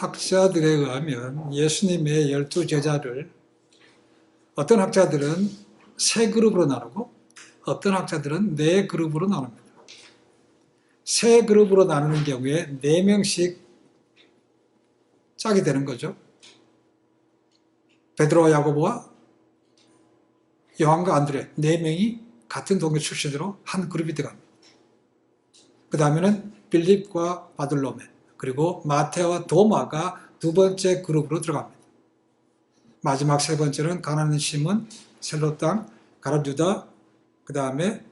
학자들에 의하면 예수님의 12제자를 어떤 학자들은 3그룹으로 나누고 어떤 학자들은 4그룹으로 나눕니다. 3그룹으로 나누는 경우에 4명씩 짝이 되는 거죠. 베드로와 야고보와 요한과 안드레 4명이 같은 동네 출신으로 한 그룹이 들어갑니다. 그 다음에는 빌립과 바돌로메, 그리고 마테와 도마가 2번째 그룹으로 들어갑니다. 마지막 3번째는 가나안 시몬, 셀로 땅, 가룟 유다, 그 다음에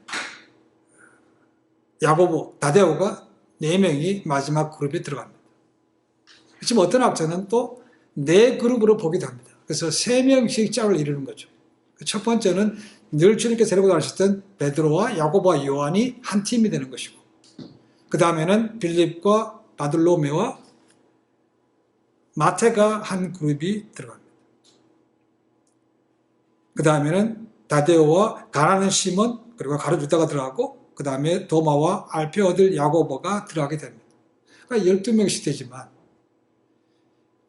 야고보, 다데오가 4명이 마지막 그룹에 들어갑니다. 지금 어떤 학자는 또 4그룹으로 보기도 합니다. 그래서 3명씩 짝을 이루는 거죠. 첫 번째는 늘 주님께서 데리고 다니셨던 베드로와 야고보와 요한이 한 팀이 되는 것이고, 그 다음에는 빌립과 바돌로메와 마테가 한 그룹이 들어갑니다. 그 다음에는 다데오와 가나안 시몬, 그리고 가룟 유다가 들어가고, 그 다음에 도마와 알페 아들 야고보가 들어가게 됩니다. 그러니까 12명씩 되지만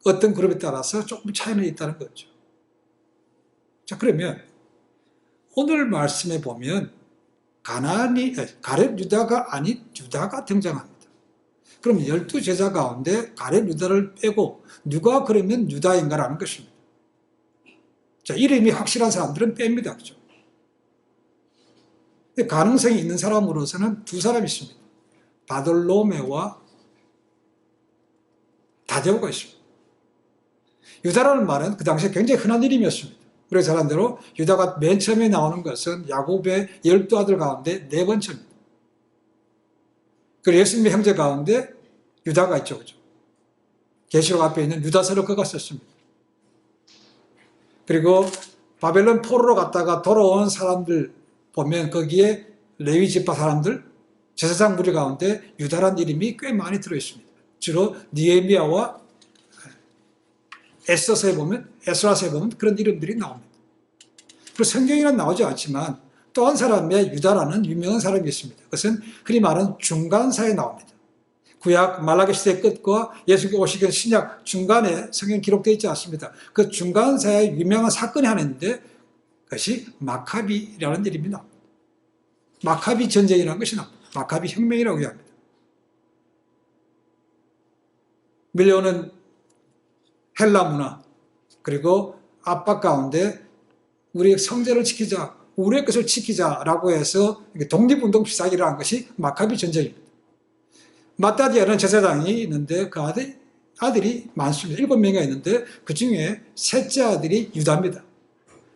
어떤 그룹에 따라서 조금 차이는 있다는 거죠. 자, 그러면 오늘 말씀에 보면 가룟 유다가 아닌 유다가 등장합니다. 그럼 12제자 가운데 가룟 유다를 빼고 누가 그러면 유다인가라는 것입니다. 자, 이름이 확실한 사람들은 뺍니다. 그죠? 가능성이 있는 사람으로서는 2사람이 있습니다. 바돌로메와 다데오가 있습니다. 유다라는 말은 그 당시에 굉장히 흔한 이름이었습니다. 우리가 잘 아는 대로 유다가 맨 처음에 나오는 것은 야곱의 12아들 가운데 4번째입니다. 그리고 예수님의 형제 가운데 유다가 있죠. 그죠? 계시록 앞에 있는 유다서를 그가 썼습니다. 그리고 바벨론 포로로 갔다가 돌아온 사람들 보면 거기에 레위 지파 사람들, 제사장 무리 가운데 유다라는 이름이 꽤 많이 들어있습니다. 주로 느헤미야와 에스더서에 보면, 에스라서에 보면 그런 이름들이 나옵니다. 그리고 성경에는 나오지 않지만 또 한 사람의 유다라는 유명한 사람이 있습니다. 그것은 흔히 말하는 중간사에 나옵니다. 구약 말라기 시대 끝과 예수님께 오시기 전 신약 중간에 성경 기록되어 있지 않습니다. 그 중간사에 유명한 사건이 하나 있는데 그것이 마카비라는 이름이 나옵니다. 마카비 전쟁이라는 것이 나옵니다. 마카비 혁명이라고 합니다. 밀려오는 헬라 문화, 그리고 압박 가운데 우리의 성전을 지키자, 우리의 것을 지키자라고 해서 독립운동 비슷하게 일어난 것이 마카비 전쟁입니다. 마따디아라는 제사장이 있는데 그 아들이 많습니다. 7명이 있는데 그 중에 셋째 아들이 유다입니다.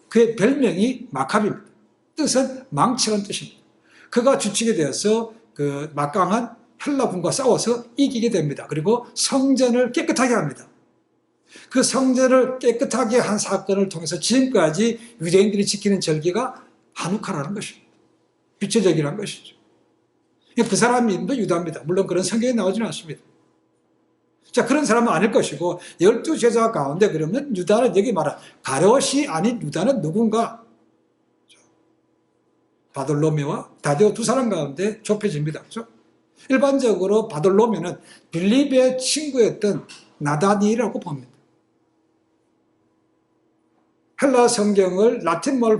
그의 별명이 마카비입니다. 뜻은 망치라는 뜻입니다. 그가 주축이 되어서 그 막강한 헬라군과 싸워서 이기게 됩니다. 그리고 성전을 깨끗하게 합니다. 그 성전을 깨끗하게 한 사건을 통해서 지금까지 유대인들이 지키는 절기가 하누카라는 것입니다. 빛의 절기라는 것이죠. 그 사람 이름도 유다입니다. 물론 그런 성경에 나오지는 않습니다. 자, 그런 사람은 아닐 것이고 12제자 가운데 그러면 유다는 여기 말한 가룟이 아닌 유다는 누군가? 바돌로메와 다데오 2사람 가운데 좁혀집니다. 그렇죠? 일반적으로 바돌로메는 빌립의 친구였던 나다니엘이라고 봅니다. 헬라 성경을 라틴말로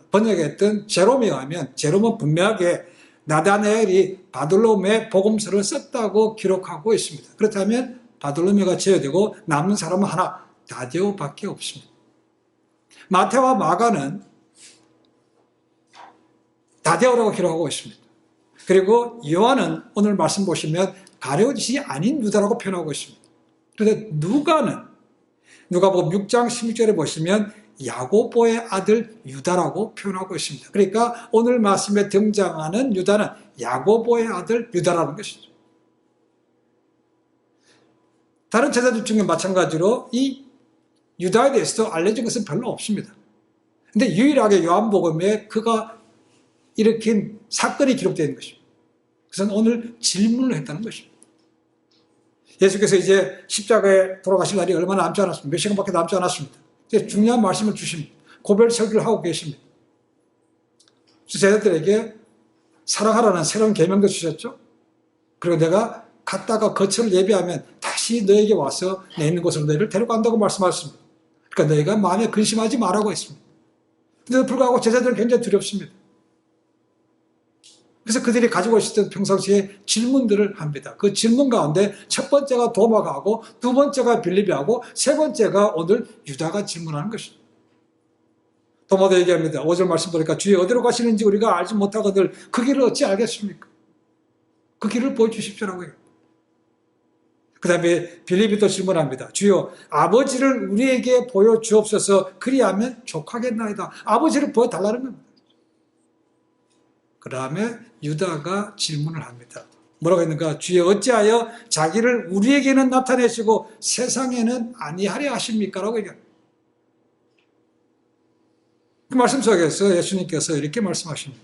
번역했던 제롬에 의하면 제롬은 분명하게 나다나엘이 바돌로메 복음서를 썼다고 기록하고 있습니다. 그렇다면 바돌로메가 제외되고 남은 사람은 하나, 다데오밖에 없습니다. 마테와 마가는 다데오라고 기록하고 있습니다. 그리고 요한은 오늘 말씀 보시면 가룟이 아닌 유다라고 표현하고 있습니다. 그런데 누가복음 6장 16절에 보시면 야고보의 아들 유다라고 표현하고 있습니다. 그러니까 오늘 말씀에 등장하는 유다는 야고보의 아들 유다라는 것이죠. 다른 제자들 중에 마찬가지로 이 유다에 대해서도 알려진 것은 별로 없습니다. 그런데 유일하게 요한복음에 그가 일으킨 사건이 기록되어 있는 것입니다. 그래서 오늘 질문을 했다는 것입니다. 예수께서 이제 십자가에 돌아가실 날이 얼마나 남지 않았습니다. 몇 시간밖에 남지 않았습니다. 이제 중요한 말씀을 주십니다. 고별 설교를 하고 계십니다. 제자들에게 사랑하라는 새로운 계명도 주셨죠. 그리고 내가 갔다가 거처를 예비하면 다시 다시 너에게 와서 내 있는 곳으로 너희를 데려간다고 말씀하셨습니다. 그러니까 너희가 마음에 근심하지 말라고 했습니다. 그런데도 불구하고 제자들은 굉장히 두렵습니다. 그래서 그들이 가지고 있었던 평상시에 질문들을 합니다. 그 질문 가운데 첫 번째가 도마가 하고, 두 번째가 빌립이 하고, 세 번째가 오늘 유다가 질문하는 것입니다. 도마도 얘기합니다. 5절 말씀 보니까 주여 어디로 가시는지 우리가 알지 못하거늘 그 길을 어찌 알겠습니까? 그 길을 보여주십시오라고 해요. 그 다음에 빌립이 또 질문합니다. 주여 아버지를 우리에게 보여주옵소서 그리하면 족하겠나이다. 아버지를 보여달라는 겁니다. 그 다음에 유다가 질문을 합니다. 뭐라고 했는가? 주여 어찌하여 자기를 우리에게는 나타내시고 세상에는 아니하려 하십니까? 라고 얘기합니다. 그 말씀 속에서 예수님께서 이렇게 말씀하십니다.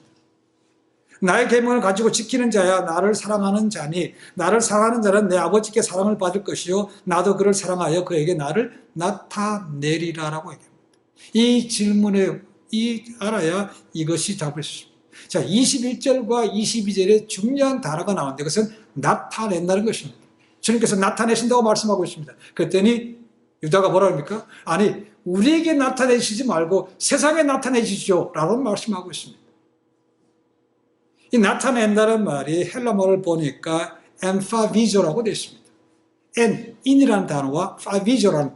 나의 계명을 가지고 지키는 자야 나를 사랑하는 자니 나를 사랑하는 자는 내 아버지께 사랑을 받을 것이요 나도 그를 사랑하여 그에게 나를 나타내리라라고 얘기합니다. 이 질문에 알아야 이것이 답을 수 있습니다. 자, 21절과 22절에 중요한 단어가 나오는데 그것은 나타낸다는 것입니다. 주님께서 나타내신다고 말씀하고 있습니다. 그랬더니 유다가 뭐라 합니까? 아니 우리에게 나타내시지 말고 세상에 나타내시죠 라고 말씀하고 있습니다. 이 나타낸다는 말이 헬라말을 보니까 엠파비조라고 되어 있습니다. 인이라는 단어와 파비조라는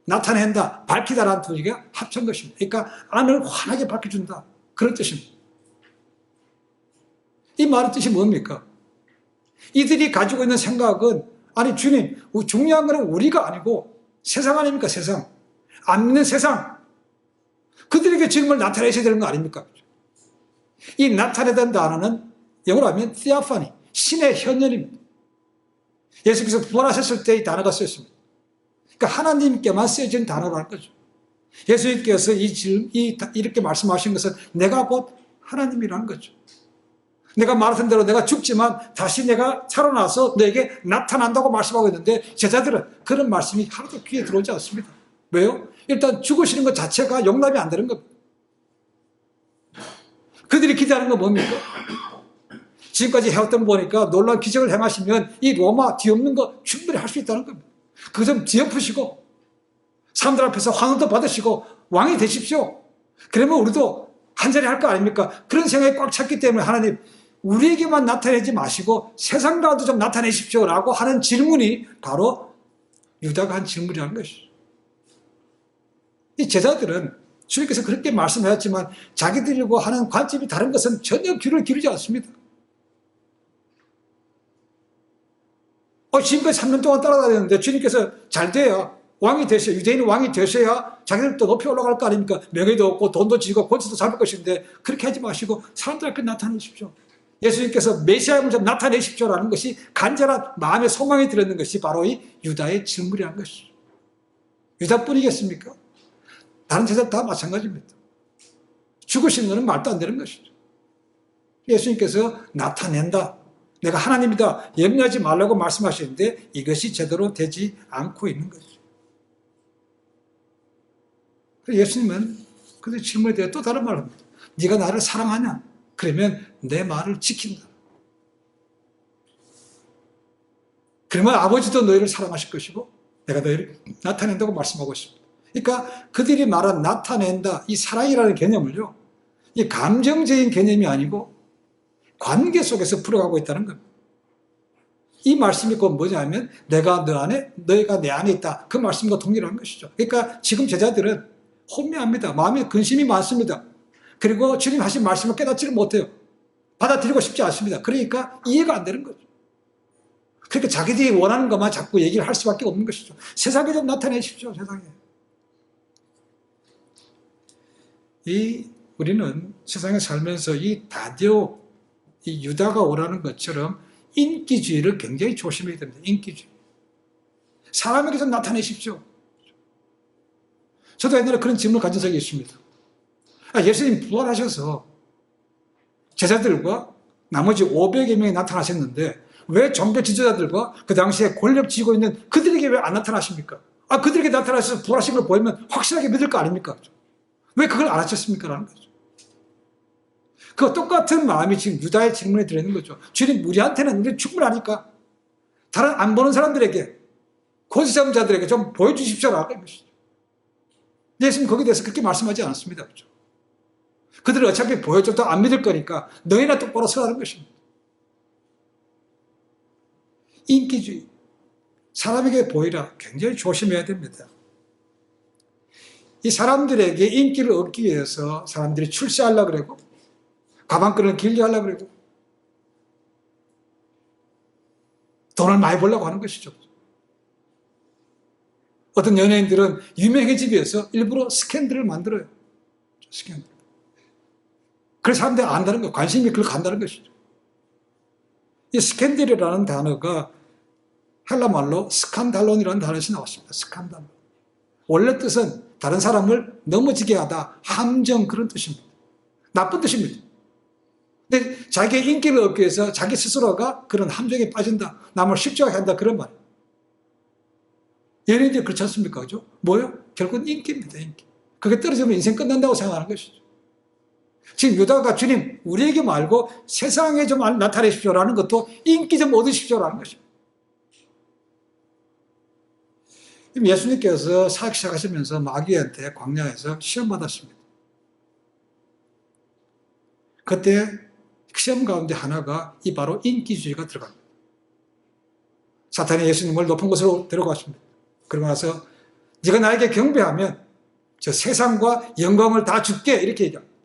나타낸다, 밝히다라는 두 개가 합친 것입니다. 그러니까 안을 환하게 밝혀준다 그런 뜻입니다. 이 말의 뜻이 뭡니까? 이들이 가지고 있는 생각은 아니 주님 중요한 것은 우리가 아니고 세상 아닙니까? 세상. 안 믿는 세상. 그들에게 주님을 나타내셔야 되는 거 아닙니까? 이 나타내던 단어는 영어로 하면 theophany, 신의 현현입니다. 예수께서 부활하셨을 때 이 단어가 쓰였습니다. 그러니까 하나님께만 쓰여진 단어라는 거죠. 예수님께서 이렇게 말씀하신 것은 내가 곧 하나님이라는 거죠. 내가 말했던 대로 내가 죽지만 다시 내가 살아나서 너에게 나타난다고 말씀하고 있는데 제자들은 그런 말씀이 하나도 귀에 들어오지 않습니다. 왜요? 일단 죽으시는 것 자체가 용납이 안 되는 겁니다. 그들이 기대하는 건 뭡니까? 지금까지 해왔던 거 보니까 놀라운 기적을 행하시면 이 로마 뒤엎는 거 충분히 할 수 있다는 겁니다. 그거 좀 뒤엎으시고 사람들 앞에서 환호도 받으시고 왕이 되십시오. 그러면 우리도 한자리 할 거 아닙니까? 그런 생각이 꽉 찼기 때문에 하나님 우리에게만 나타내지 마시고 세상과도 좀 나타내십시오 라고 하는 질문이 바로 유다가 한 질문이라는 것이죠. 이 제자들은 주님께서 그렇게 말씀하셨지만 자기들과 하는 관점이 다른 것은 전혀 귀를 기울이지 않습니다. 지금까지 3년 동안 따라다녔는데 주님께서 잘 돼야 왕이 되셔야 유대인이 왕이 되셔야 자기들도 높이 올라갈 거 아닙니까? 명예도 얻고 돈도 지고 권세도 잡을 것인데 그렇게 하지 마시고 사람들 앞에 나타내십시오. 예수님께서 메시아임을 좀 나타내십시오라는 것이 간절한 마음의 소망이 들었는 것이 바로 이 유다의 질문이라는 것이죠. 유다뿐이겠습니까? 다른 제자 다 마찬가지입니다. 죽으신 것은 말도 안 되는 것이죠. 예수님께서 나타낸다. 내가 하나님이다. 염려하지 말라고 말씀하시는데 이것이 제대로 되지 않고 있는 거죠. 예수님은 그 질문에 대해 또 다른 말을 합니다. 네가 나를 사랑하냐? 그러면 내 말을 지킨다. 그러면 아버지도 너희를 사랑하실 것이고 내가 너희를 나타낸다고 말씀하고 있습니다. 그러니까 그들이 말한 나타낸다, 이 사랑이라는 개념을요, 이 감정적인 개념이 아니고 관계 속에서 풀어가고 있다는 겁니다. 이 말씀이 곧 뭐냐면 내가 너 안에, 너희가 내 안에 있다. 그 말씀과 동일한 것이죠. 그러니까 지금 제자들은 혼미합니다. 마음에 근심이 많습니다. 그리고 주님 하신 말씀을 깨닫지를 못해요. 받아들이고 싶지 않습니다. 그러니까 이해가 안 되는 거죠. 그러니까 자기들이 원하는 것만 자꾸 얘기를 할 수밖에 없는 것이죠. 세상에 좀 나타내십시오. 세상에. 우리는 세상에 살면서 이 다디오, 이 유다가 오라는 것처럼 인기주의를 굉장히 조심해야 됩니다. 인기주의. 사람에게 좀 나타내십시오. 저도 옛날에 그런 질문을 가진 적이 있습니다. 예수님 부활하셔서 제자들과 나머지 500여 명이 나타나셨는데 왜 종교 지도자들과 그 당시에 권력 쥐고 있는 그들에게 왜 안 나타나십니까? 그들에게 나타나셔서 부활하신 걸 보이면 확실하게 믿을 거 아닙니까? 왜 그걸 안 하셨습니까? 라는 거죠. 그 똑같은 마음이 지금 유다의 질문에 들어있는 거죠. 주님 우리한테는 우리 충분하니까 다른 안 보는 사람들에게 권세점자들에게 좀 보여주십시오라는 것이죠. 예수님 거기에 대해서 그렇게 말씀하지 않았습니다. 그렇죠? 그들은 어차피 보여줘도 안 믿을 거니까 너희나 똑바로 서라는 것입니다. 인기주의, 사람에게 보이라 굉장히 조심해야 됩니다. 이 사람들에게 인기를 얻기 위해서 사람들이 출세하려고 그러고 가방끈을 길게 하려고 그러고 돈을 많이 벌려고 하는 것이죠. 어떤 연예인들은 유명해지기 위해서 일부러 스캔들을 만들어요. 스캔들. 그래서 사람들이 안다는 거, 관심이 그걸 간다는 것이죠. 이 스캔들이라는 단어가 헬라 말로 스칸달론이라는 단어에서 나왔습니다. 스칸달론. 원래 뜻은 다른 사람을 넘어지게 하다, 함정 그런 뜻입니다. 나쁜 뜻입니다. 근데 자기의 인기를 얻기 위해서 자기 스스로가 그런 함정에 빠진다, 남을 실족하게 한다 그런 말이에요. 연예인들이 그렇지 않습니까? 그죠? 뭐요? 결국은 인기입니다. 인기. 그게 떨어지면 인생 끝난다고 생각하는 것이죠. 지금 유다가 주님 우리에게 말고 세상에 좀 나타내십시오라는 것도 인기 좀 얻으십시오라는 것입니다. 예수님께서 사역 시작하시면서 마귀한테 광야에서 시험 받았습니다. 그때 시험 가운데 하나가 이 바로 인기주의가 들어갑니다. 사탄이 예수님을 높은 곳으로 데려갔습니다. 그러고 나서 네가 나에게 경배하면 저 세상과 영광을 다 줄게 이렇게 얘기합니다.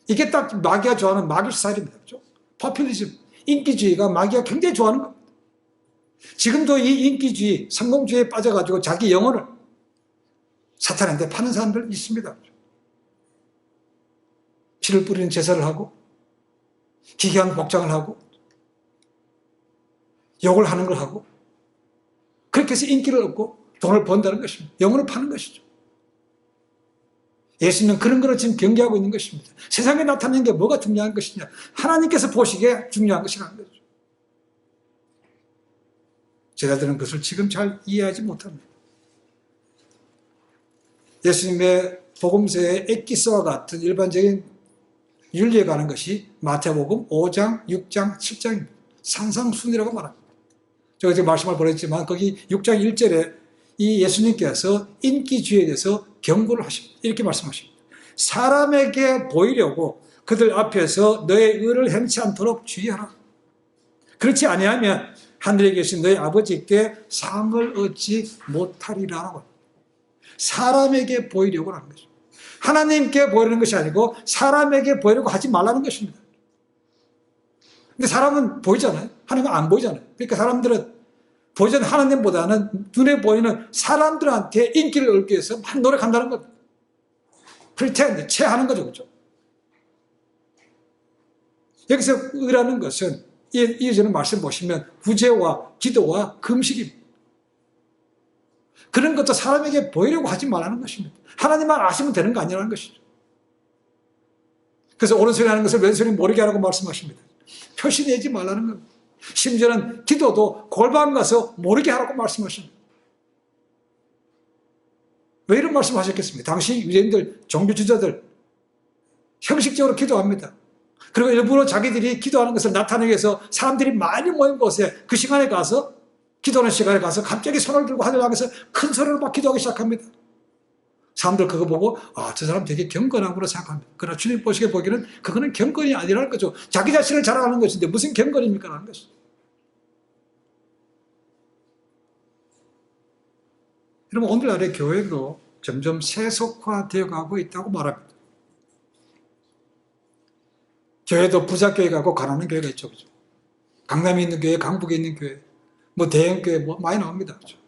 이게 딱 마귀가 좋아하는 마귀 스타일입니다. 그렇죠? 포퓰리즘, 인기주의가 마귀가 굉장히 좋아하는 겁니다. 지금도 이 인기주의, 성공주의에 빠져가지고 자기 영혼을 사탄한테 파는 사람들 있습니다. 피를 뿌리는 제사를 하고 기괴한 복장을 하고 욕을 하는 걸 하고 그렇게 해서 인기를 얻고 돈을 번다는 것입니다. 영혼을 파는 것이죠. 예수님은 그런 거를 지금 경계하고 있는 것입니다. 세상에 나타나는 게 뭐가 중요한 것이냐, 하나님께서 보시기에 중요한 것이라는 거죠. 제자들은 그것을 지금 잘 이해하지 못합니다. 예수님의 복음서의 엑기스와 같은 일반적인 윤리에 관한 것이 마태복음 5장, 6장, 7장입니다. 산상순이라고 말합니다. 제가 지금 말씀을 보냈지만 거기 6장 1절에 이 예수님께서 인기주의에 대해서 경고를 하십니다. 이렇게 말씀하십니다. 사람에게 보이려고 그들 앞에서 너의 의를 행치 않도록 주의하라. 그렇지 아니하면 하늘에 계신 너희 아버지께 상을 얻지 못하리라고. 사람에게 보이려고 하는 것입니다. 하나님께 보이는 것이 아니고 사람에게 보이려고 하지 말라는 것입니다. 근데 사람은 보이잖아요. 하나님은 안 보이잖아요. 그러니까 사람들은 보이는 하나님보다는 눈에 보이는 사람들한테 인기를 얻기 위해서 많이 노력한다는 겁니다. 프리텐드, 체하는 거죠. 그렇죠? 여기서 의라는 것은 이어지는 말씀 보시면 구제와 기도와 금식입니다. 그런 것도 사람에게 보이려고 하지 말라는 것입니다. 하나님만 아시면 되는 거 아니라는 것이죠. 그래서 오른손이 하는 것을 왼손이 모르게 하라고 말씀하십니다. 표시내지 말라는 겁니다. 심지어는 기도도 골방 가서 모르게 하라고 말씀하십니다. 왜 이런 말씀하셨겠습니까? 당시 유대인들, 종교주자들 형식적으로 기도합니다. 그리고 일부러 자기들이 기도하는 것을 나타내기 위해서 사람들이 많이 모인 곳에 그 시간에 가서 기도하는 시간에 가서 갑자기 손을 들고 하늘 향해서 큰 소리로 막 기도하기 시작합니다. 사람들 그거 보고 저 사람 되게 경건하구나 생각합니다. 그러나 주님 보시기에 보기에는 그거는 경건이 아니라는 거죠. 자기 자신을 자랑하는 것인데 무슨 경건입니까? 라는 것이죠. 여러분 오늘날의 교회도 점점 세속화되어 가고 있다고 말합니다. 교회도 부자교회가 있고 가난한 교회가 있죠. 그렇죠? 강남에 있는 교회, 강북에 있는 교회, 뭐 대형교회 뭐 많이 나옵니다. 그렇죠?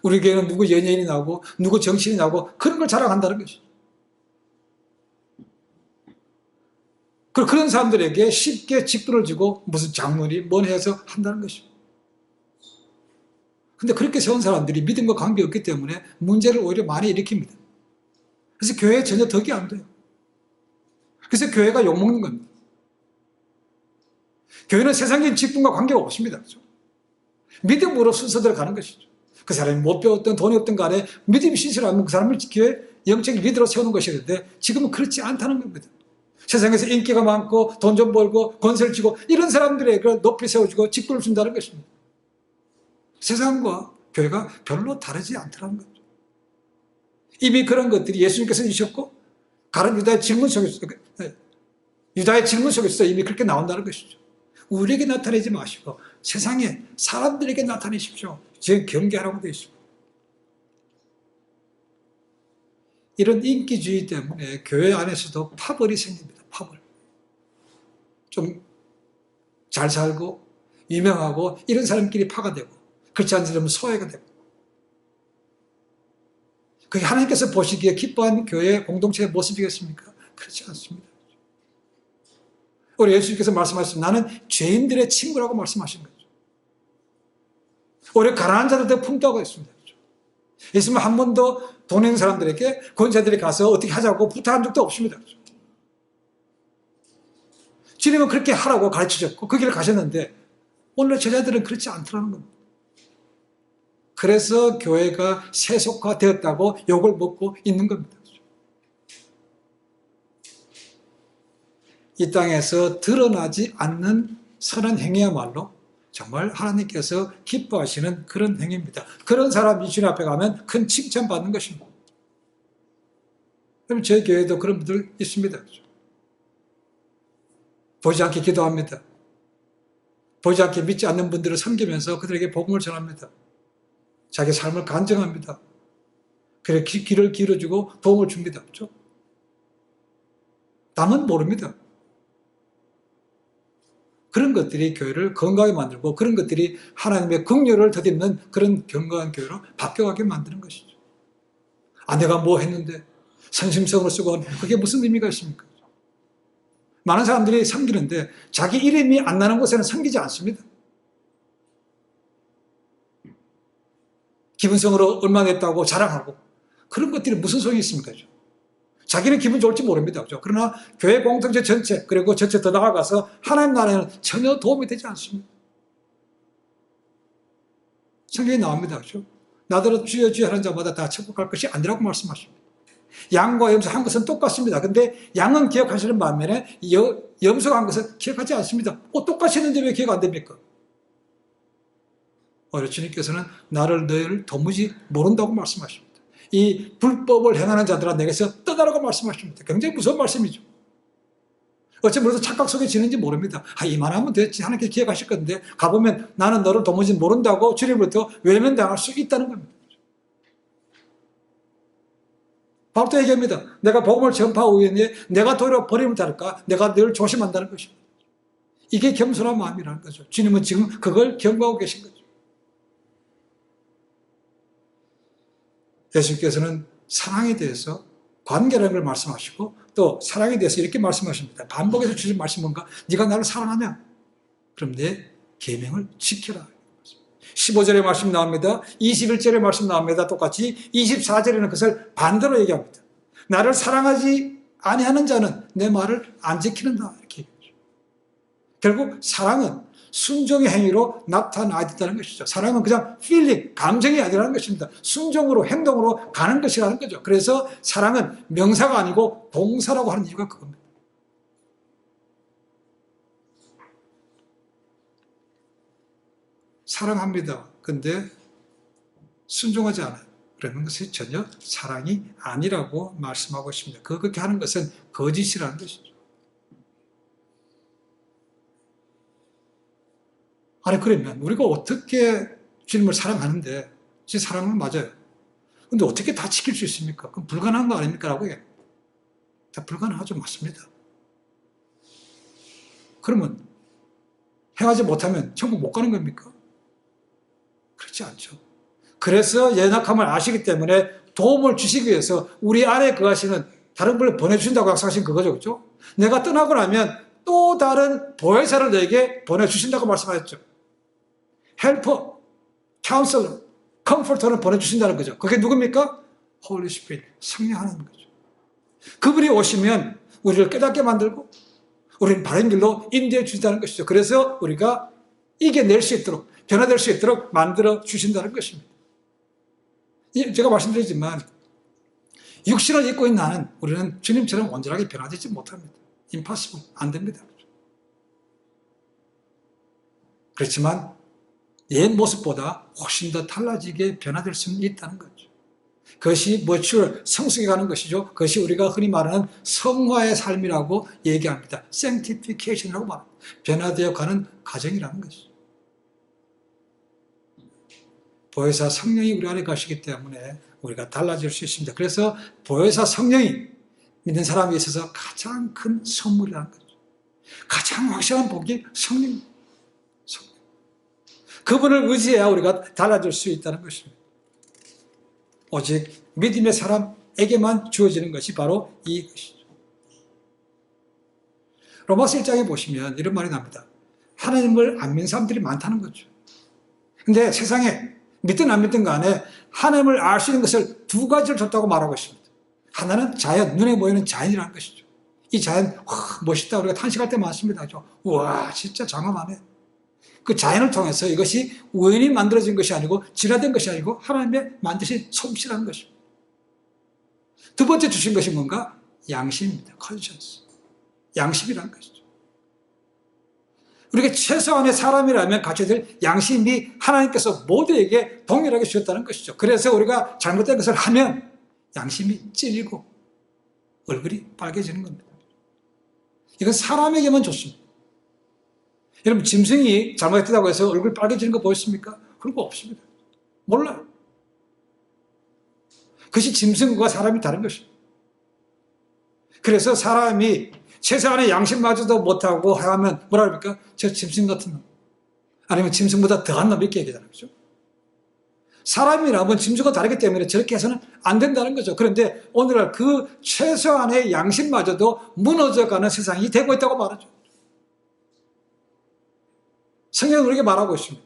우리 교회는 누구 연예인이 나오고 누구 정치인이 나오고 그런 걸 자랑한다는 것이죠. 그리고 그런 사람들에게 쉽게 직분을 주고 무슨 장로니 뭔 해서 한다는 것이죠. 근데 그렇게 세운 사람들이 믿음과 관계없기 때문에 문제를 오히려 많이 일으킵니다. 그래서 교회에 전혀 덕이 안 돼요. 그래서 교회가 욕먹는 겁니다. 교회는 세상적인 직분과 관계가 없습니다. 그렇죠? 믿음으로 순서대로 가는 것이죠. 그 사람이 못 배웠던 돈이 없던 간에 믿음이 신실하면 그 사람을 교회 영적인 리더로 세우는 것이는데 지금은 그렇지 않다는 겁니다. 세상에서 인기가 많고 돈 좀 벌고 권세를 쥐고 이런 사람들에게 높이 세워주고 직분을 준다는 것입니다. 세상과 교회가 별로 다르지 않더라는 거죠. 이미 그런 것들이 예수님께서 이셨고 다른 유다의 질문 속에서 이미 그렇게 나온다는 것이죠. 우리에게 나타내지 마시고 세상에 사람들에게 나타내십시오. 지금 경계하라고 되어 있습니다. 이런 인기주의 때문에 교회 안에서도 파벌이 생깁니다. 파벌. 좀 잘 살고 유명하고 이런 사람끼리 파가 되고 그렇지 않은 사람은 소외가 되고 그게 하나님께서 보시기에 기뻐하는 교회의 공동체의 모습이겠습니까? 그렇지 않습니다. 우리 예수님께서 말씀하신 나는 죄인들의 친구라고 말씀하신 거죠. 오히려 가난한 자들한테 품다고 했습니다. 예수님은 한 번도 돈 있는 사람들에게 권세들이 가서 어떻게 하자고 부탁한 적도 없습니다. 주님은 그렇게 하라고 가르치셨고 그 길을 가셨는데 오늘 제자들은 그렇지 않더라는 겁니다. 그래서 교회가 세속화되었다고 욕을 먹고 있는 겁니다. 이 땅에서 드러나지 않는 선한 행위야말로 정말 하나님께서 기뻐하시는 그런 행위입니다. 그런 사람이 주님 앞에 가면 큰 칭찬받는 것입니다. 그럼 저희 교회도 그런 분들 있습니다. 보이지 않게 기도합니다. 보이지 않게 믿지 않는 분들을 섬기면서 그들에게 복음을 전합니다. 자기 삶을 간증합니다. 그래 귀를 기울여주고 도움을 줍니다. 그렇죠? 남은 모릅니다. 그런 것들이 교회를 건강하게 만들고 그런 것들이 하나님의 긍휼을 덧입는 그런 건강한 교회로 바뀌어가게 만드는 것이죠. 내가 뭐 했는데 선심성으로 쓰고 그게 무슨 의미가 있습니까? 많은 사람들이 섬기는데 자기 이름이 안 나는 곳에는 섬기지 않습니다. 기분성으로 얼마 냈다고 자랑하고 그런 것들이 무슨 소용이 있습니까? 자기는 기분 좋을지 모릅니다. 그러나 교회 공동체 전체 그리고 전체 더 나아가서 하나님 나라에는 전혀 도움이 되지 않습니다. 성경에 나옵니다. 그렇죠? 나더러 주여 주여 하는 자마다 다 천국 갈 것이 아니라고 말씀하십니다. 양과 염소 한 것은 똑같습니다. 근데 양은 기억하시는 반면에 염소가 한 것은 기억하지 않습니다. 똑같이 했는데 왜 기억 안 됩니까? 오히려 주님께서는 나를 너희를 도무지 모른다고 말씀하십니다. 이 불법을 행하는 자들아 내게서 떠나라고 말씀하십니다. 굉장히 무서운 말씀이죠. 어쩌면 착각 속에 지는지 모릅니다. 이만하면 됐지 하나님께 기억하실 건데 가보면 나는 너를 도무지 모른다고 주님으로부터 외면당할 수 있다는 겁니다. 바울도 얘기합니다. 내가 복음을 전파하고 있는데 내가 도리어 버림을 당할까? 내가 늘 조심한다는 것입니다. 이게 겸손한 마음이라는 거죠. 주님은 지금 그걸 경고하고 계신 거죠. 예수님께서는 사랑에 대해서 관계라는 걸 말씀하시고 또 사랑에 대해서 이렇게 말씀하십니다. 반복해서 주신 말씀이 뭔가? 네가 나를 사랑하냐? 그럼 내 계명을 지켜라. 15절의 말씀 나옵니다. 21절의 말씀 나옵니다. 똑같이 24절에는 그것을 반대로 얘기합니다. 나를 사랑하지 아니하는 자는 내 말을 안 지키는다. 이렇게 얘기하죠. 결국 사랑은 순종의 행위로 나타나야 된다는 것이죠. 사랑은 그냥 필링, 감정이 아니라는 것입니다. 순종으로 행동으로 가는 것이라는 거죠. 그래서 사랑은 명사가 아니고 동사라고 하는 이유가 그겁니다. 사랑합니다. 근데 순종하지 않아요. 그러는 것이 전혀 사랑이 아니라고 말씀하고 있습니다. 그렇게 하는 것은 거짓이라는 것이죠. 그러면 우리가 어떻게 주님을 사랑하는데 제 사랑은 맞아요. 근데 어떻게 다 지킬 수 있습니까? 그럼 불가능한 거 아닙니까? 라고 해요. 다 불가능하죠. 맞습니다. 그러면 행하지 못하면 천국 못 가는 겁니까? 그렇지 않죠. 그래서 연약함을 아시기 때문에 도움을 주시기 위해서 우리 안에 거하시는 다른 분을 보내주신다고 약속하신 그거죠. 그렇죠? 내가 떠나고 나면 또 다른 보혜사를 내게 보내주신다고 말씀하셨죠. 헬퍼, 카운슬러, 컴포터를 보내주신다는 거죠. 그게 누굽니까? 홀리 스피릿, 성령 하나님 거죠. 그분이 오시면 우리를 깨닫게 만들고 우리는 바른 길로 인도해 주신다는 것이죠. 그래서 우리가 이겨낼 수 있도록 변화될 수 있도록 만들어 주신다는 것입니다. 제가 말씀드리지만 육신을 입고 있는 나는 우리는 주님처럼 온전하게 변화되지 못합니다. impossible, 안 됩니다. 그렇지만 옛 모습보다 훨씬 더 달라지게 변화될 수 있다는 거죠. 그것이 mature, 성숙해가는 것이죠. 그것이 우리가 흔히 말하는 성화의 삶이라고 얘기합니다. sanctification이라고 말합니다. 변화되어 가는 과정이라는 것이죠. 보혜사 성령이 우리 안에 가시기 때문에 우리가 달라질 수 있습니다. 그래서 보혜사 성령이 믿는 사람에 있어서 가장 큰 선물이라는 거죠. 가장 확실한 복이 성령. 그분을 의지해야 우리가 달라질 수 있다는 것입니다. 오직 믿음의 사람에게만 주어지는 것이 바로 이것이죠. 로마서 1장에 보시면 이런 말이 납니다. 하나님을 안 믿는 사람들이 많다는 거죠. 근데 세상에 믿든 안 믿든 간에 하나님을 알 수 있는 것을 두 가지를 줬다고 말하고 있습니다. 하나는 자연, 눈에 보이는 자연이라는 것이죠. 이 자연, 와, 멋있다. 우리가 탄식할 때 많습니다. 우와, 진짜 장엄하네. 그 자연을 통해서 이것이 우연히 만들어진 것이 아니고 진화된 것이 아니고 하나님의 만드신 솜씨라는 것입니다. 두 번째 주신 것이 뭔가? 양심입니다. conscience. 양심이라는 것이죠. 우리가 최소한의 사람이라면 갖춰야 될 양심이 하나님께서 모두에게 동일하게 주셨다는 것이죠. 그래서 우리가 잘못된 것을 하면 양심이 찔리고 얼굴이 빨개지는 겁니다. 이건 사람에게만 좋습니다. 여러분, 짐승이 잘못했다고 해서 얼굴 빨개지는 거 보였습니까? 그런 거 없습니다. 몰라요. 그것이 짐승과 사람이 다른 것입니다. 그래서 사람이 최소한의 양심마저도 못하고 하면 뭐라 그럽니까? 저 짐승 같은 놈. 아니면 짐승보다 더한 놈 이렇게 얘기하잖아요. 그렇죠? 사람이라면 짐승과 다르기 때문에 저렇게 해서는 안 된다는 거죠. 그런데 오늘날 그 최소한의 양심마저도 무너져가는 세상이 되고 있다고 말하죠. 성경은 우리에게 말하고 있습니다.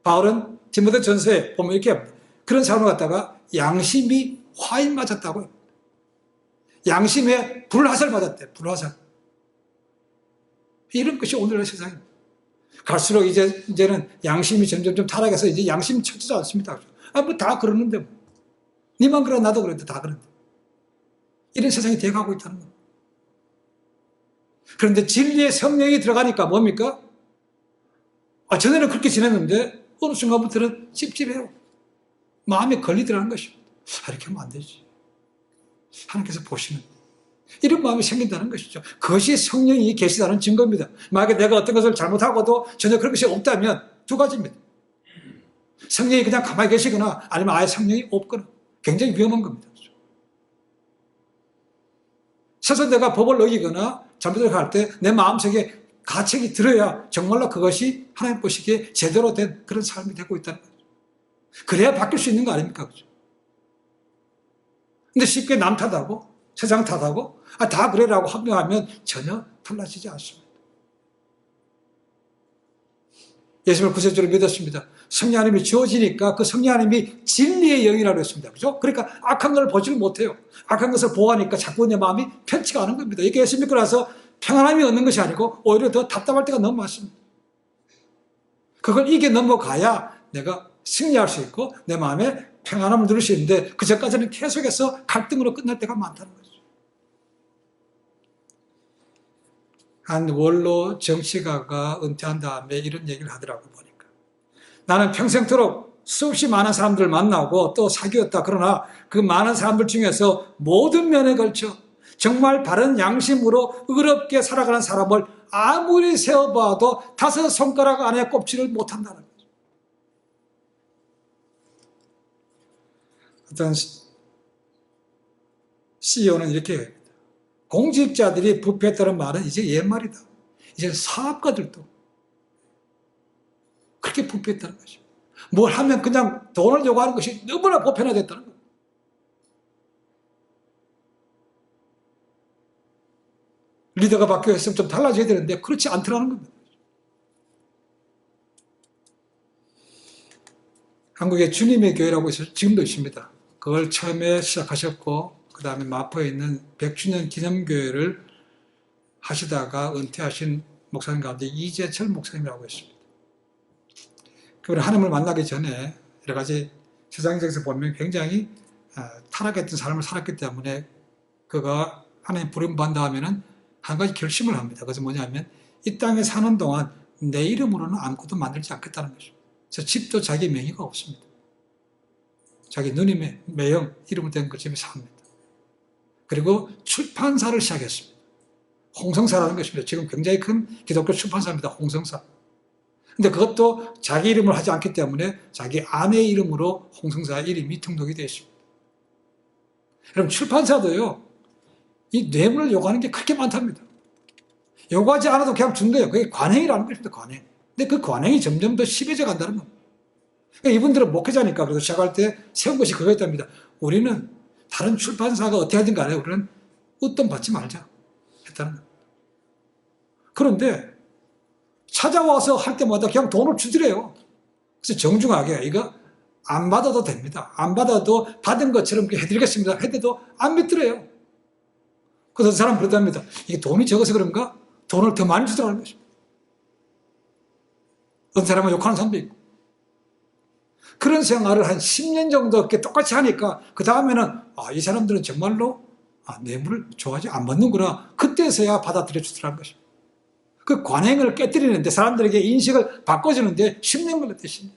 바울은 디모데 전서에 보면 이렇게 합니다. 그런 사람을 갖다가 양심이 화인 맞았다고 합니다. 양심에 불화살 맞았대. 불화살. 이런 것이 오늘의 세상입니다. 갈수록 이제는 양심이 점점 타락해서 이제 양심 찾지 않습니다. 뭐 다 그러는데 뭐. 니만 그래 나도 그랬는데 다 그런데. 이런 세상이 돼가고 있다는 겁니다. 그런데 진리의 성령이 들어가니까 뭡니까? 전에는 그렇게 지냈는데 어느 순간부터는 찝찝해요. 마음에 걸리더라는 것입니다. 이렇게 하면 안 되지. 하나님께서 보시는 이런 마음이 생긴다는 것이죠. 그것이 성령이 계시다는 증거입니다. 만약에 내가 어떤 것을 잘못하고도 전혀 그런 것이 없다면 두 가지입니다. 성령이 그냥 가만히 계시거나 아니면 아예 성령이 없거나 굉장히 위험한 겁니다. 스스로 내가 법을 어기거나 잘못을 할 때 내 마음속에 가책이 들어야 정말로 그것이 하나님 보시기에 제대로 된 그런 삶이 되고 있다는 거죠. 그래야 바뀔 수 있는 거 아닙니까? 그죠? 근데 쉽게 남 탓하고 세상 탓하고 다 그래라고 합리화하면 전혀 달라지지 않습니다. 예수님을 구세주로 믿었습니다. 성령 하나님이 주어지니까 그 성령 하나님이 진리의 영이라고 했습니다. 그죠? 그러니까 악한 걸 보지를 못해요. 악한 것을 보호하니까 자꾸 내 마음이 편치가 않은 겁니다. 이게 예수 믿고 나서 평안함이 얻는 것이 아니고 오히려 더 답답할 때가 너무 많습니다. 그걸 이겨 넘어가야 내가 승리할 수 있고 내 마음에 평안함을 누릴 수 있는데 그 전까지는 계속해서 갈등으로 끝날 때가 많다는 거죠. 한 원로 정치가가 은퇴한 다음에 이런 얘기를 하더라고요. 보니까 나는 평생토록 수없이 많은 사람들을 만나고 또 사귀었다. 그러나 그 많은 사람들 중에서 모든 면에 걸쳐 정말 바른 양심으로 의롭게 살아가는 사람을 아무리 세어봐도 5 손가락 안에 꼽지를 못한다는 거죠. 어떤 CEO는 이렇게 얘기합니다. 공직자들이 부패했다는 말은 이제 옛말이다. 이제 사업가들도 그렇게 부패했다는 것이죠. 뭘 하면 그냥 돈을 요구하는 것이 너무나 보편화됐다는 거예요. 리더가 바뀌었으면 좀 달라져야 되는데 그렇지 않더라는 겁니다. 한국에 주님의 교회라고 해서 지금도 있습니다. 그걸 처음에 시작하셨고 그 다음에 마포에 있는 100주년 기념교회를 하시다가 은퇴하신 목사님 가운데 이재철 목사님이라고 있습니다. 그분은 하나님을 만나기 전에 여러 가지 세상에서 보면 굉장히 타락했던 삶을 살았기 때문에 그가 하나님 부름 받은 다음에는 한 가지 결심을 합니다. 그것은 뭐냐면 이 땅에 사는 동안 내 이름으로는 아무것도 만들지 않겠다는 것이죠. 그래서 집도 자기 명의가 없습니다. 자기 누님의 매형 이름으로 된 그 집에 삽니다. 그리고 출판사를 시작했습니다. 홍성사라는 것입니다. 지금 굉장히 큰 기독교 출판사입니다. 홍성사. 근데 그것도 자기 이름을 하지 않기 때문에 자기 아내 이름으로 홍성사 이름이 등록이 되어 있습니다. 여러분, 출판사도요, 이 뇌물을 요구하는 게 그렇게 많답니다. 요구하지 않아도 그냥 준대요. 그게 관행이라는 것입니다. 관행. 근데 그 관행이 점점 더 심해져 간다는 겁니다. 그러니까 이분들은 목회자니까 그래도 시작할 때 세운 것이 그거였답니다. 우리는 다른 출판사가 어떻게 하든 간에 우리는 웃돈 받지 말자 했다는 겁니다. 그런데 찾아와서 할 때마다 그냥 돈을 주더래요. 그래서 정중하게 이거 안 받아도 됩니다. 안 받아도 받은 것처럼 해드리겠습니다. 해도 안 믿더래요. 그래서 그 사람 그러답니다. 이게 돈이 적어서 그런가? 돈을 더 많이 주더라는 것입니다. 어떤 사람은 욕하는 사람도 있고. 그런 생활을 한 10년 정도 이렇게 똑같이 하니까 그 다음에는 이 사람들은 정말로 뇌물을 좋아하지 안 받는구나. 그때서야 받아들여 주더라는 것입니다. 그 관행을 깨뜨리는데 사람들에게 인식을 바꿔주는데 10년 걸렸대요.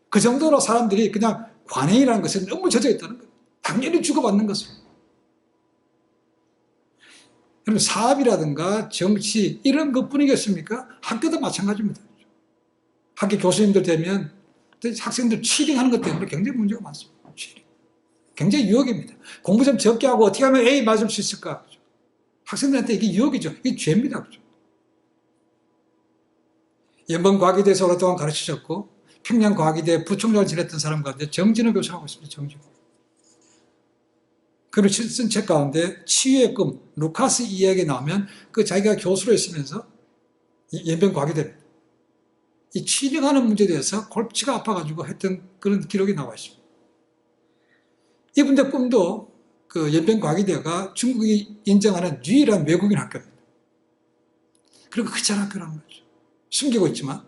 그 정도로 사람들이 그냥 관행이라는 것에 너무 젖어 있다는 거예요. 당연히 주고받는 것을. 여러분, 사업이라든가 정치 이런 것뿐이겠습니까? 학교도 마찬가지입니다. 학교 교수님들 되면 학생들 치팅하는 것 때문에 굉장히 문제가 많습니다. 치팅. 굉장히 유혹입니다. 공부 좀 적게 하고 어떻게 하면 A 맞을 수 있을까? 학생들한테 이게 유혹이죠. 이게 죄입니다. 그렇죠? 연방과학의대에서 오랫동안 가르치셨고 평양과학의대 부총장을 지냈던 사람 가운데 정진호 교수라고 있습니다. 정진호. 그를 쓴 책 가운데 치유의 꿈, 루카스 이야기 나오면 그 자기가 교수로 있으면서 연변과학의대 이 치료하는 문제에 대해서 골치가 아파가지고 했던 그런 기록이 나와 있습니다. 이분들 꿈도 그 연변과학의대가 중국이 인정하는 유일한 외국인 학교입니다. 그리고 그치 않은 학교라는 거죠. 숨기고 있지만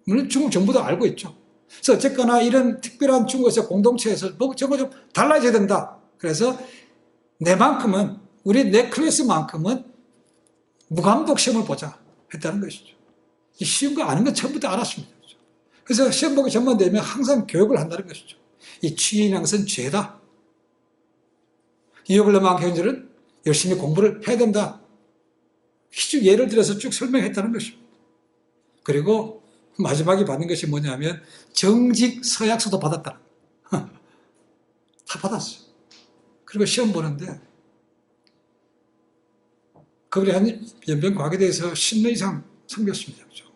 물론 중국 정부도 알고 있죠. 그래서 어쨌거나 이런 특별한 중국에서 공동체에서 뭐 저거 좀 달라져야 된다. 그래서 내만큼은 내 클래스만큼은 무감독 시험을 보자 했다는 것이죠. 이 쉬운 거 아는 건 처음부터 알았습니다. 그래서 시험 보기 전만 되면 항상 교육을 한다는 것이죠. 이 취인이라는 것은 죄다. 유혹을 넘어간 경제는 열심히 공부를 해야 된다. 쭉 예를 들어서 쭉 설명했다는 것입니다. 그리고 마지막에 받는 것이 뭐냐면 정직 서약서도 받았다. 다 받았어요. 그리고 시험 보는데 그분이 한 연변과학의대에서 10년 이상 섬겼습니다. 그렇죠?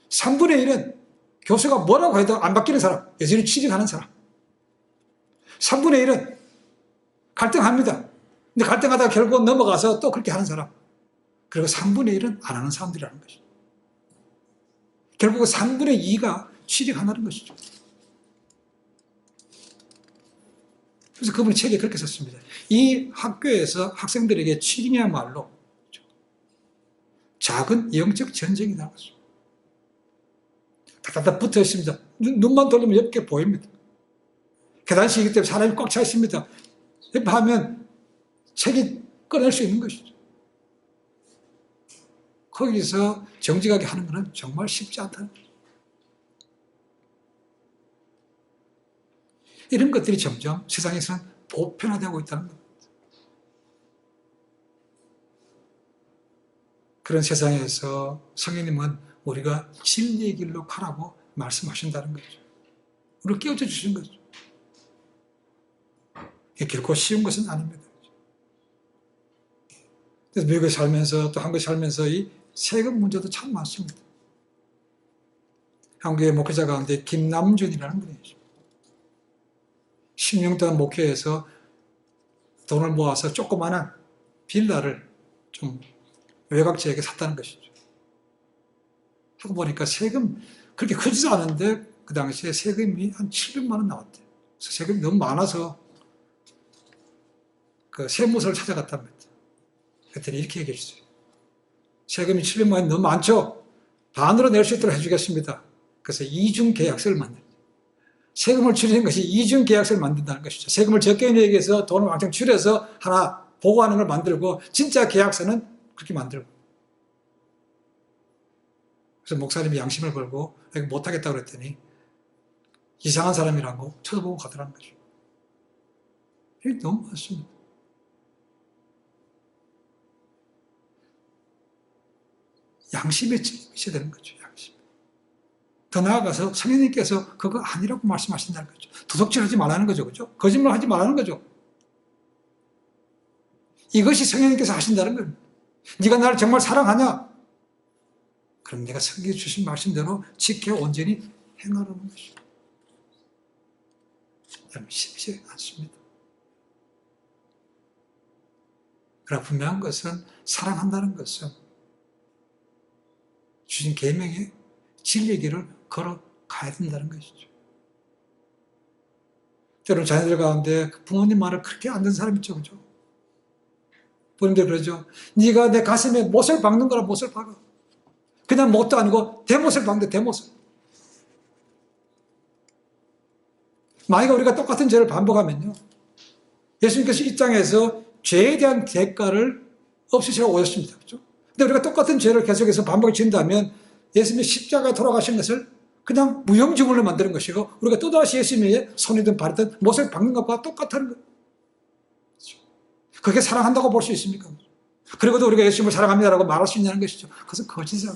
3분의 1은 교수가 뭐라고 해도 안 바뀌는 사람, 여전히 취직하는 사람. 3분의 1은 갈등합니다. 근데 갈등하다가 결국 넘어가서 또 그렇게 하는 사람. 그리고 3분의 1은 안 하는 사람들이라는 것이죠. 결국 3분의 2가 취직한다는 것이죠. 그래서 그분이 책에 그렇게 썼습니다. 이 학교에서 학생들에게 취직이야말로 작은 영적 전쟁이라고 했습니다. 다다다 붙어 있습니다. 눈만 돌리면 옆에 보입니다. 계단식이기 때문에 사람이 꽉 차 있습니다. 옆에 하면 책이 꺼낼 수 있는 것이죠. 거기서 정직하게 하는 것은 정말 쉽지 않다는 거죠. 이런 것들이 점점 세상에서는 보편화되고 있다는 겁니다. 그런 세상에서 성령님은 우리가 진리의 길로 가라고 말씀하신다는 거죠. 우리를 깨우쳐 주신 거죠. 이게 결코 쉬운 것은 아닙니다. 그래서 미국에 살면서 또 한국에 살면서 이 세금 문제도 참 많습니다. 한국의 목회자 가운데 김남준이라는 분이 있습니다. 10년 동안 목회해서 돈을 모아서 조그마한 빌라를 좀 외곽지역에 샀다는 것이죠. 하고 보니까 세금 그렇게 크지도 않은데 그 당시에 세금이 한 700만 원 나왔대요. 그래서 세금이 너무 많아서 그 세무서를 찾아갔답니다. 그랬더니 이렇게 얘기해 주세요. 세금이 700만 원이 너무 많죠? 반으로 낼 수 있도록 해주겠습니다. 그래서 이중 계약서를 만듭니다. 세금을 줄이는 것이 이중 계약서를 만든다는 것이죠. 세금을 적게 내기 위해서 돈을 왕창 줄여서 하나 보고하는 걸 만들고 진짜 계약서는 그렇게 만들고. 그래서 목사님이 양심을 걸고 못하겠다고 그랬더니 이상한 사람이라고 쳐다보고 가더라는 거죠. 이게 너무 많습니다. 양심에 있어야 되는 거죠. 양심. 더 나아가서 성령님께서 그거 아니라고 말씀하신다는 거죠. 도둑질하지 말라는 거죠. 그죠? 거짓말하지 말라는 거죠. 이것이 성령님께서 하신다는 거예요. 네가 나를 정말 사랑하냐? 그럼 내가 성경에 주신 말씀대로 지켜 온전히 행하라는 것이죠. 쉽지 않습니다. 그러나 분명한 것은 사랑한다는 것은 주신 계명의 진리의 길을 걸어가야 된다는 것이죠. 여러분 자녀들 가운데 부모님 말을 그렇게 안 듣는 사람 있죠. 그죠? 부모님들 그러죠. 네가 내 가슴에 못을 박는 거라 못을 박아. 그냥 못도 아니고 대못을 박는데 대못을. 만약에 우리가 똑같은 죄를 반복하면요. 예수님께서 이 땅에서 죄에 대한 대가를 없으시라고 오셨습니다. 그렇죠? 근데 우리가 똑같은 죄를 계속해서 반복해 지은다면 예수님이 십자가에 돌아가신 것을 그냥 무용지물로 만드는 것이고 우리가 또다시 예수님의 손이든 발이든 못을 박는 것과 똑같다는 거예요. 그게 사랑한다고 볼 수 있습니까? 그리고도 우리가 예수님을 사랑합니다라고 말할 수 있냐는 것이죠. 그것은 거짓이죠.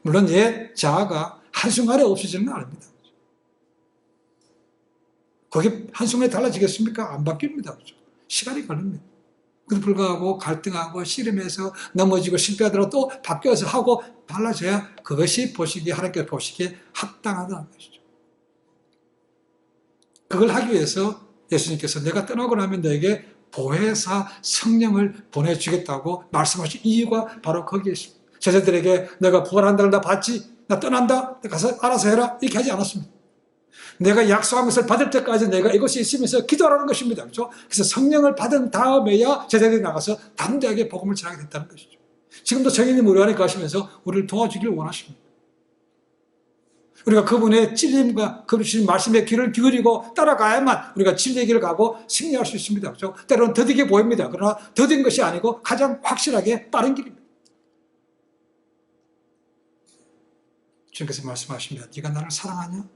물론 옛 자아가 한순간에 없어지는 건 아닙니다. 그게 한순간에 달라지겠습니까? 안 바뀝니다. 그렇죠? 시간이 걸립니다. 그래도 불구하고 갈등하고 씨름해서 넘어지고 실패하더라도 또 바뀌어서 하고 달라져야 그것이 보시기에 하나님께서 보시기에 합당하다는 것이죠. 그걸 하기 위해서 예수님께서 내가 떠나고 나면 너에게 보혜사 성령을 보내주겠다고 말씀하신 이유가 바로 거기에 있습니다. 제자들에게 내가 부활한다를 다 봤지? 나 떠난다? 가서 알아서 해라? 이렇게 하지 않았습니다. 내가 약속한 것을 받을 때까지 내가 이것이 있으면서 기도하라는 것입니다. 그렇죠? 그래서 성령을 받은 다음에야 제자들이 나가서 담대하게 복음을 전하게 됐다는 것이죠. 지금도 성령님 우리 안에 가시면서 우리를 도와주기를 원하십니다. 우리가 그분의 찔림과 그분 주신 말씀에 귀를 기울이고 따라가야만 우리가 진리의 길을 가고 승리할 수 있습니다. 그렇죠? 때로는 더디게 보입니다. 그러나 더딘 것이 아니고 가장 확실하게 빠른 길입니다. 주님께서 말씀하십니다. 네가 나를 사랑하냐?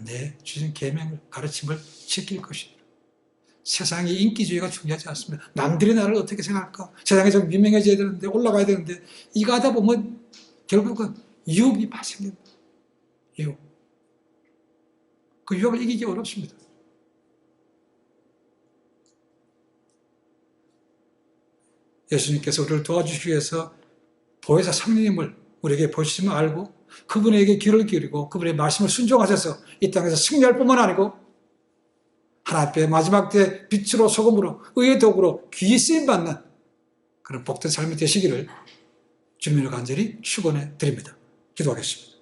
내 주신 계명을 가르침을 지킬 것이다. 세상에 인기주의가 중요하지 않습니다. 남들이 나를 어떻게 생각할까? 세상에 좀 유명해져야 되는데 올라가야 되는데 이거 하다 보면 결국은 유혹이 발생됩니다. 유혹. 그 유혹을 이기기 어렵습니다. 예수님께서 우리를 도와주시기 위해서 보혜사 성령님을 우리에게 보시면 알고 그분에게 귀를 기울이고 그분의 말씀을 순종하셔서 이 땅에서 승리할 뿐만 아니고 하나님 앞에 마지막 때 빛으로 소금으로 의의 도구로 귀히 쓰임받는 그런 복된 삶이 되시기를 주님으로 간절히 축원해 드립니다. 기도하겠습니다.